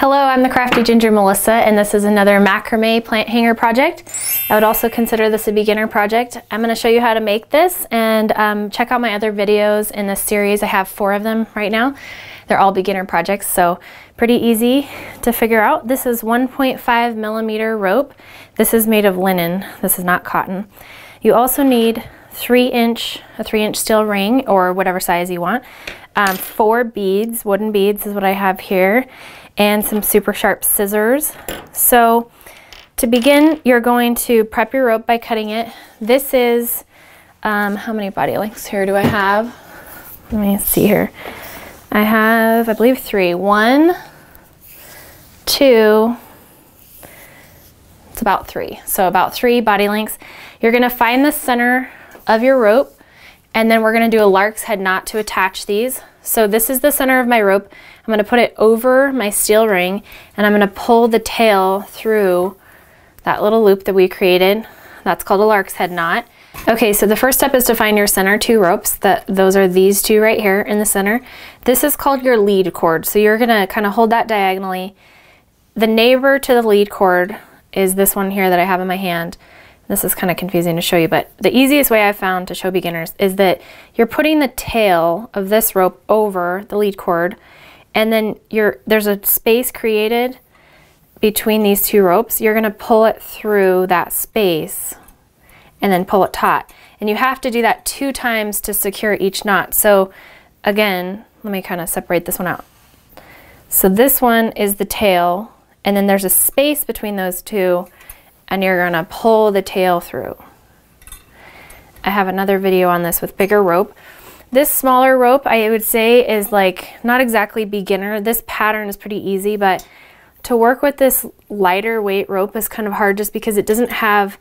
Hello, I'm the Crafty Ginger Melissa, and this is another macrame plant hanger project. I would also consider this a beginner project. I'm going to show you how to make this, and check out my other videos in this series. I have 4 of them right now. They're all beginner projects, so pretty easy to figure out. This is 1.5 millimeter rope. This is made of linen. This is not cotton. You also need a 3-inch steel ring, or whatever size you want. 4 beads, wooden beads is what I have here, and some super sharp scissors. So to begin, you're going to prep your rope by cutting it. This is, how many body lengths here do I have? Let me see here. I have, I believe 3. 1, 2, it's about 3. So about 3 body lengths. You're gonna find the center of your rope, and then we're gonna do a lark's head knot to attach these. So this is the center of my rope. I'm gonna put it over my steel ring, and I'm gonna pull the tail through that little loop that we created. That's called a lark's head knot. Okay, so the first step is to find your center 2 ropes. Those are these 2 right here in the center. This is called your lead cord. So you're gonna kind of hold that diagonally. The neighbor to the lead cord is this one here that I have in my hand. This is kind of confusing to show you, but the easiest way I've found to show beginners is that you're putting the tail of this rope over the lead cord, and then there's a space created between these 2 ropes. You're gonna pull it through that space and then pull it taut. And you have to do that 2 times to secure each knot. So again, let me kind of separate this one out. So this one is the tail, and then there's a space between those 2, and you're gonna pull the tail through. I have another video on this with bigger rope. This smaller rope, I would say, is like not exactly beginner. This pattern is pretty easy, but to work with this lighter weight rope is kind of hard just because it doesn't have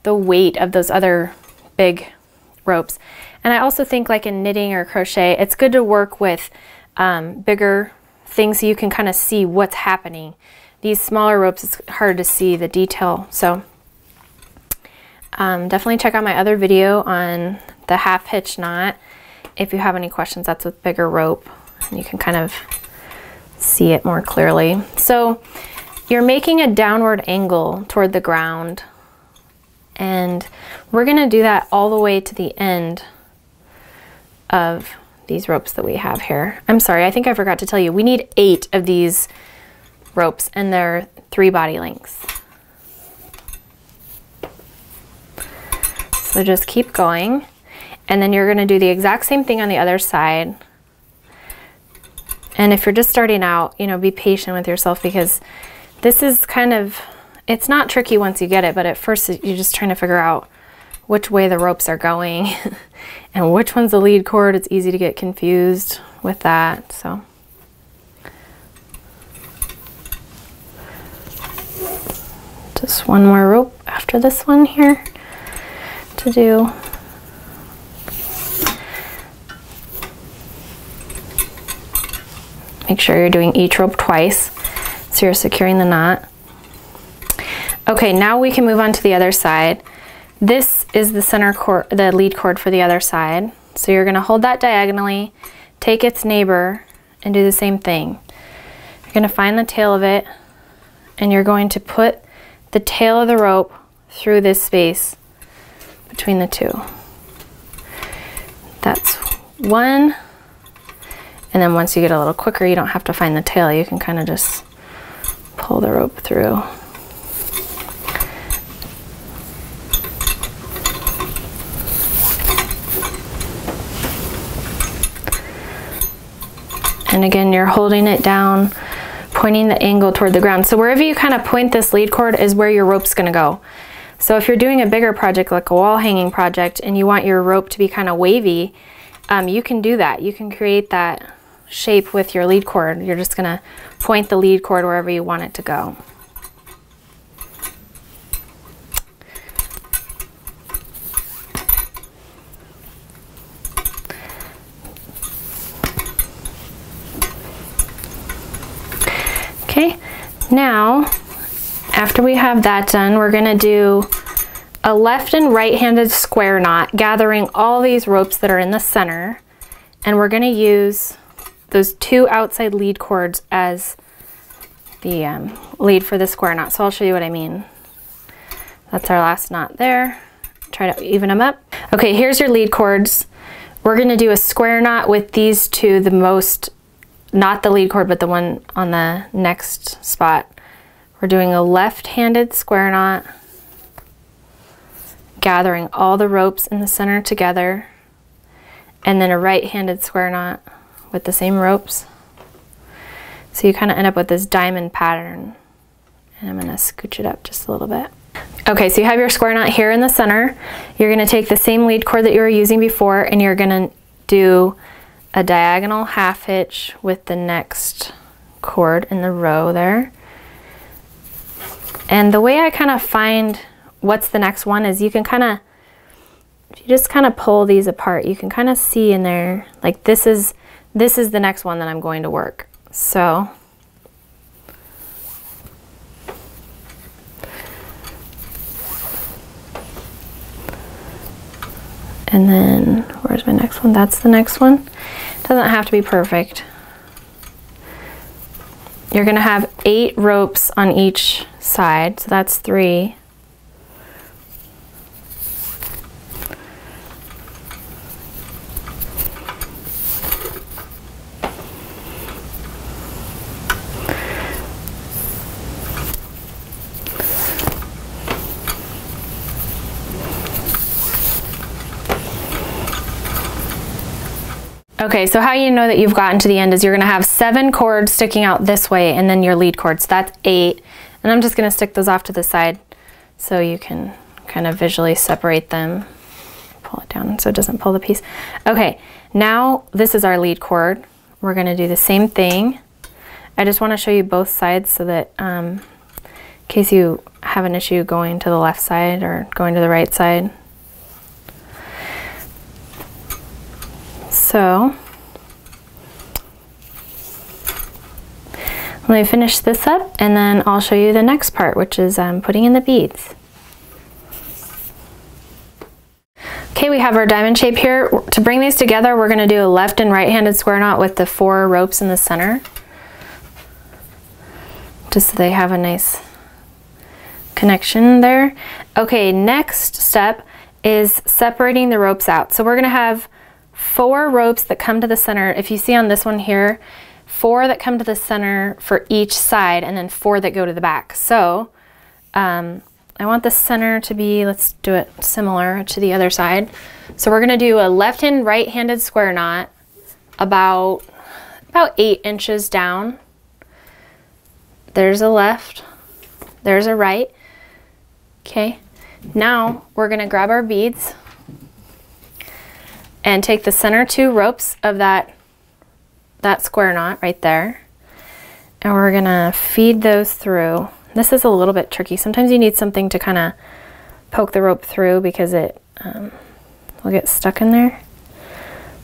the weight of those other big ropes. And I also think, like in knitting or crochet, it's good to work with bigger things so you can kind of see what's happening. These smaller ropes, it's hard to see the detail. So definitely check out my other video on the half hitch knot. If you have any questions, that's with bigger rope, and you can kind of see it more clearly. So you're making a downward angle toward the ground, and we're gonna do that all the way to the end of these ropes that we have here. I'm sorry, I think I forgot to tell you, we need 8 of these ropes, and they're 3 body lengths. So just keep going, and then you're gonna do the exact same thing on the other side. And if you're just starting out, you know, be patient with yourself, because this is kind of, it's not tricky once you get it, but at first you're just trying to figure out which way the ropes are going and which one's the lead cord. It's easy to get confused with that, so. Just one more rope after this one here to do. Make sure you're doing each rope twice so you're securing the knot. Okay, now we can move on to the other side. This is the center cord, the lead cord for the other side. So you're gonna hold that diagonally, take its neighbor, and do the same thing. You're gonna find the tail of it, and you're going to put the tail of the rope through this space between the 2. That's 1. And then once you get a little quicker, you don't have to find the tail. You can kind of just pull the rope through. And again, you're holding it down, pointing the angle toward the ground. So wherever you kind of point this lead cord is where your rope's gonna go. So if you're doing a bigger project, like a wall hanging project, and you want your rope to be kind of wavy, you can do that. You can create that shape with your lead cord. You're just gonna point the lead cord wherever you want it to go. Okay, now after we have that done, we're gonna do a left and right-handed square knot, gathering all these ropes that are in the center, and we're gonna use those 2 outside lead cords as lead for the square knot. So I'll show you what I mean. That's our last knot there. Try to even them up. Okay, here's your lead cords. We're gonna do a square knot with these two, the most, not the lead cord, but the one on the next spot. We're doing a left-handed square knot, gathering all the ropes in the center together, and then a right-handed square knot with the same ropes. So you kind of end up with this diamond pattern. And I'm going to scooch it up just a little bit. Okay, so you have your square knot here in the center. You're going to take the same lead cord that you were using before, and you're going to do a diagonal half hitch with the next cord in the row there. And the way I kind of find what's the next one is you can kind of, if you just kind of pull these apart, you can kind of see in there, like this is the next one that I'm going to work. So and then where's my next one? That's the next one. Doesn't have to be perfect. You're gonna have 8 ropes on each side, so that's 3. Okay, so how you know that you've gotten to the end is you're gonna have 7 cords sticking out this way and then your lead cords. So that's 8. And I'm just gonna stick those off to the side so you can kind of visually separate them. Pull it down so it doesn't pull the piece. Okay, now this is our lead cord. We're gonna do the same thing. I just wanna show you both sides so that in case you have an issue going to the left side or going to the right side. So let me finish this up and then I'll show you the next part, which is putting in the beads. Okay, we have our diamond shape here. To bring these together, we're going to do a left and right-handed square knot with the 4 ropes in the center, just so they have a nice connection there. Okay, next step is separating the ropes out. So we're going to have 4 ropes that come to the center. If you see on this one here, 4 that come to the center for each side and then 4 that go to the back. So I want the center to be, let's do it similar to the other side. So we're gonna do a left and right-handed square knot about 8 inches down. There's a left, there's a right. Okay, now we're gonna grab our beads and take the center 2 ropes of that square knot right there, and we're gonna feed those through. This is a little bit tricky. Sometimes you need something to kind of poke the rope through because it will get stuck in there.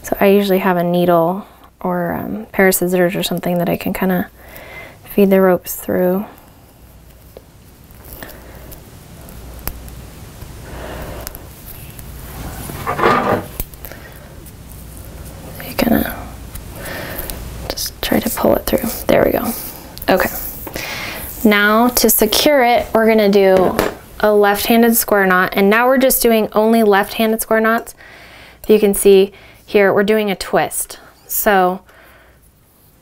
So I usually have a needle or a pair of scissors or something that I can kind of feed the ropes through. Try to pull it through. There we go. Okay. Now to secure it, we're gonna do a left-handed square knot, and now we're just doing only left-handed square knots. You can see here we're doing a twist. So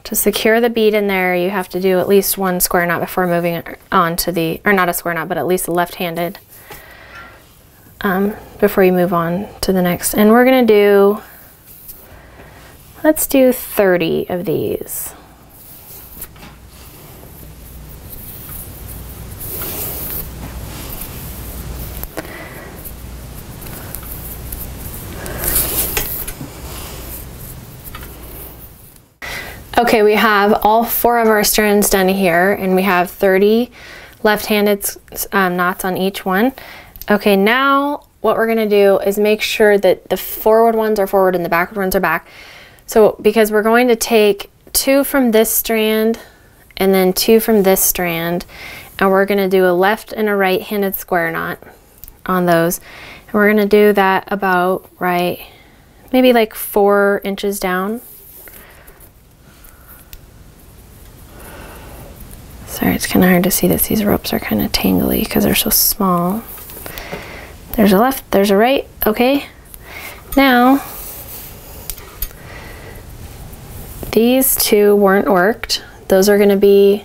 to secure the bead in there, you have to do at least 1 square knot before moving it on to the, or not a square knot, but at least a left-handed before you move on to the next. And we're gonna do, let's do 30 of these. Okay, we have all 4 of our strands done here, and we have 30 left-handed knots on each one. Okay, now what we're gonna do is make sure that the forward ones are forward and the backward ones are back. So because we're going to take 2 from this strand and then 2 from this strand, and we're going to do a left and a right-handed square knot on those. And we're going to do that about maybe like 4 inches down. So Sorry, it's kind of hard to see this. These ropes are kind of tangly because they're so small. There's a left, there's a right. Okay. Now, these two weren't worked. Those are going to be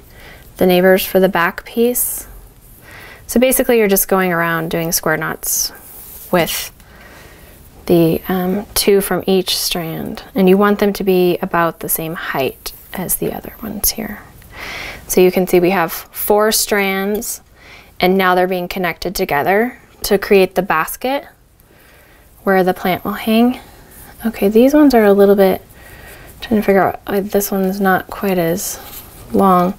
the neighbors for the back piece. So basically you're just going around doing square knots with the two from each strand, and you want them to be about the same height as the other ones here. So you can see we have 4 strands, and now they're being connected together to create the basket where the plant will hang. Okay, these ones are a little bit, trying to figure out, this one's not quite as long.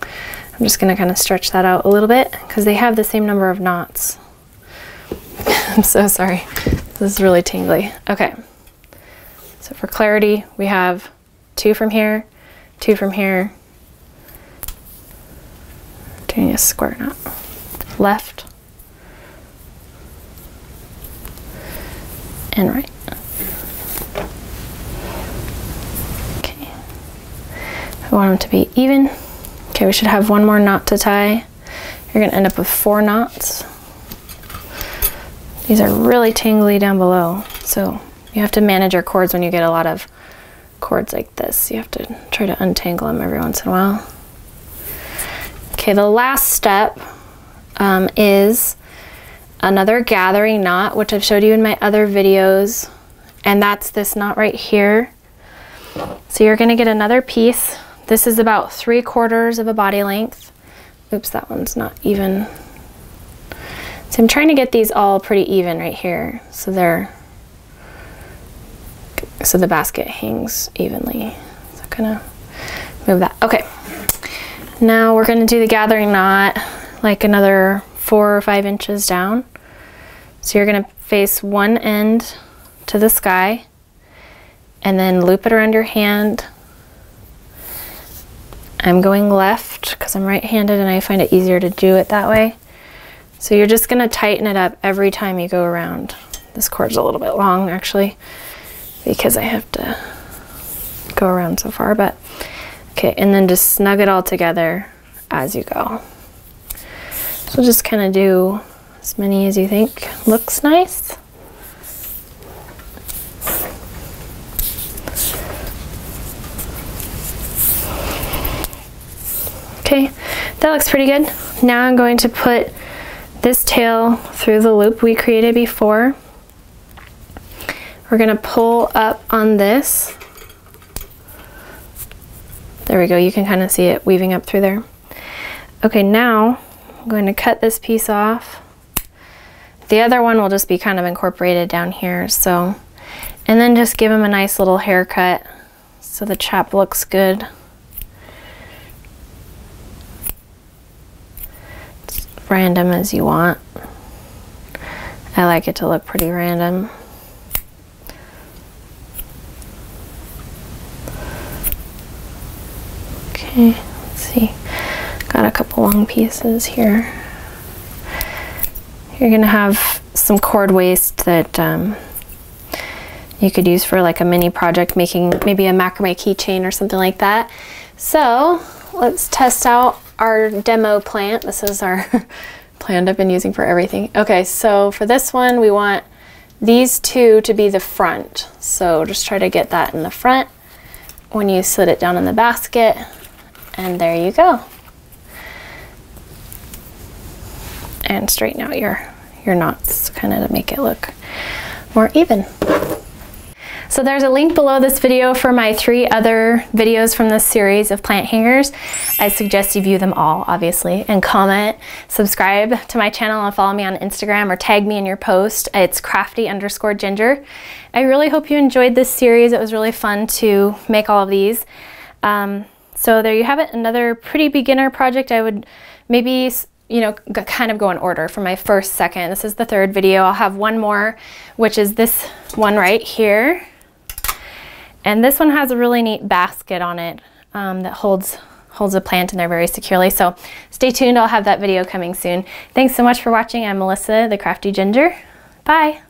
I'm just gonna kind of stretch that out a little bit because they have the same number of knots. I'm so sorry. This is really tingly. Okay. So for clarity, we have 2 from here, 2 from here. Doing a square knot. Left and right. Okay. I want them to be even. Okay, we should have 1 more knot to tie. You're gonna end up with 4 knots. These are really tangly down below, so you have to manage your cords when you get a lot of cords like this. You have to try to untangle them every once in a while. Okay, the last step is another gathering knot, which I've showed you in my other videos, and that's this knot right here. So you're gonna get another piece. This is about 3/4 of a body length. Oops, that one's not even. So I'm trying to get these all pretty even right here, so the basket hangs evenly. So I'm gonna move that. Okay, now we're gonna do the gathering knot like another 4 or 5 inches down. So you're gonna face one end to the sky and then loop it around your hand. I'm going left because I'm right-handed and I find it easier to do it that way. So you're just gonna tighten it up every time you go around. This cord's a little bit long actually because I have to go around so far, but okay, and then just snug it all together as you go. So just kind of do as many as you think looks nice. Okay, that looks pretty good. Now I'm going to put this tail through the loop we created before. We're gonna pull up on this. There we go, you can kind of see it weaving up through there. Okay, now I'm going to cut this piece off. The other one will just be kind of incorporated down here, so, and then just give them a nice little haircut so the chap looks good. Random as you want. I like it to look pretty random. Okay, let's see. Got a couple long pieces here. You're gonna have some cord waste that you could use for like a mini project, making maybe a macrame keychain or something like that. So let's test out our demo plant. This is our plant I've been using for everything. Okay, so for this one, we want these two to be the front. So just try to get that in the front when you slid it down in the basket. And there you go. And straighten out your knots kind of to make it look more even. So there's a link below this video for my 3 other videos from this series of plant hangers. I suggest you view them all, obviously, and comment, subscribe to my channel, and follow me on Instagram or tag me in your post. It's crafty_ginger. I really hope you enjoyed this series. It was really fun to make all of these. So there you have it, another pretty beginner project. I would maybe, you know, kind of go in order from my first, second. This is the 3rd video. I'll have one more, which is this one right here. And this one has a really neat basket on it that holds a plant in there very securely. So stay tuned, I'll have that video coming soon. Thanks so much for watching. I'm Melissa, the Crafty Ginger. Bye.